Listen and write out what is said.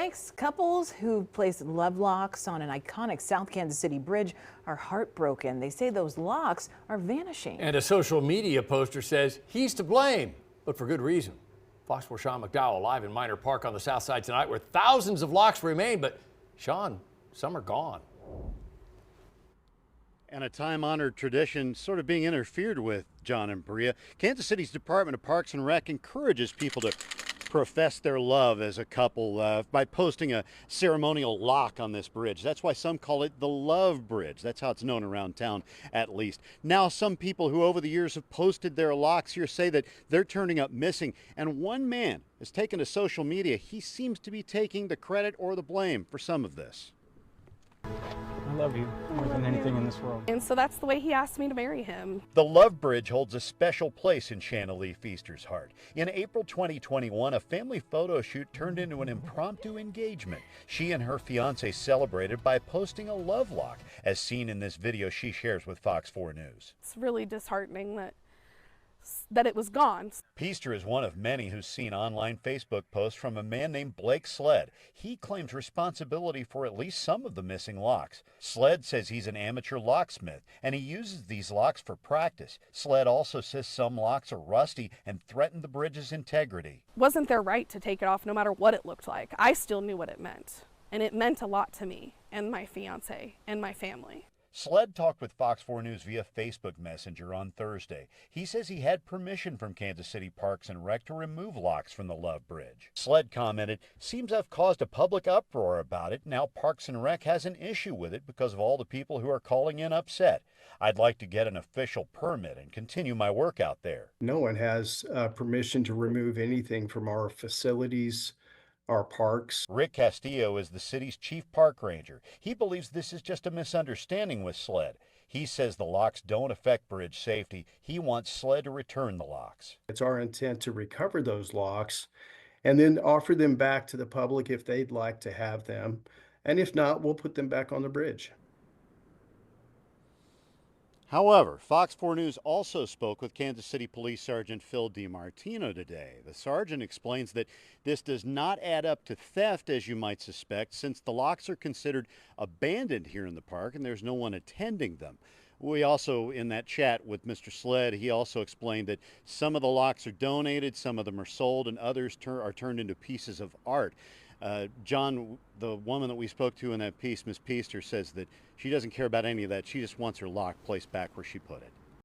Yikes. Couples who placed love locks on an iconic South Kansas City bridge are heartbroken. They say those locks are vanishing. And a social media poster says he's to blame, but for good reason. Fox 4 Sean McDowell live in Minor Park on the south side tonight where thousands of locks remain, but Sean, some are gone. And a time-honored tradition sort of being interfered with, John and Bria. Kansas City's Department of Parks and Rec encourages people to profess their love as a couple by posting a ceremonial lock on this bridge. That's why some call it the Love Bridge. That's how it's known around town, at least. Now, some people who over the years have posted their locks here say that they're turning up missing. And one man has taken to social media. He seems to be taking the credit or the blame for some of this. I love you more than anything in this world. And so that's the way he asked me to marry him. The Love Bridge holds a special place in Shanley Feaster's heart. In April 2021, a family photo shoot turned into an impromptu engagement. She and her fiancé celebrated by posting a love lock, as seen in this video she shares with Fox 4 News. It's really disheartening that it was gone. Feaster is one of many who's seen online Facebook posts from a man named Blake Sled. He claims responsibility for at least some of the missing locks. Sled says he's an amateur locksmith and he uses these locks for practice. Sled also says some locks are rusty and threaten the bridge's integrity. It wasn't their right to take it off no matter what it looked like. I still knew what it meant, and it meant a lot to me and my fiance and my family. Sled talked with Fox 4 News via Facebook Messenger on Thursday. He says he had permission from Kansas City Parks and Rec to remove locks from the Love Bridge. Sled commented, "Seems I've caused a public uproar about it. Now Parks and Rec has an issue with it because of all the people who are calling in upset. I'd like to get an official permit and continue my work out there." No one has permission to remove anything from our facilities, our parks. Rick Castillo is the city's chief park ranger. He believes this is just a misunderstanding with Sled. He says the locks don't affect bridge safety. He wants Sled to return the locks. It's our intent to recover those locks and then offer them back to the public if they'd like to have them. And if not, we'll put them back on the bridge. However, Fox 4 News also spoke with Kansas City Police Sergeant Phil DiMartino today. The sergeant explains that this does not add up to theft, as you might suspect, since the locks are considered abandoned here in the park and there's no one attending them. We also, in that chat with Mr. Sled, he also explained that some of the locks are donated, some of them are sold, and others are turned into pieces of art. John, the woman that we spoke to in that piece, Ms. Feaster, says that she doesn't care about any of that. She just wants her lock placed back where she put it.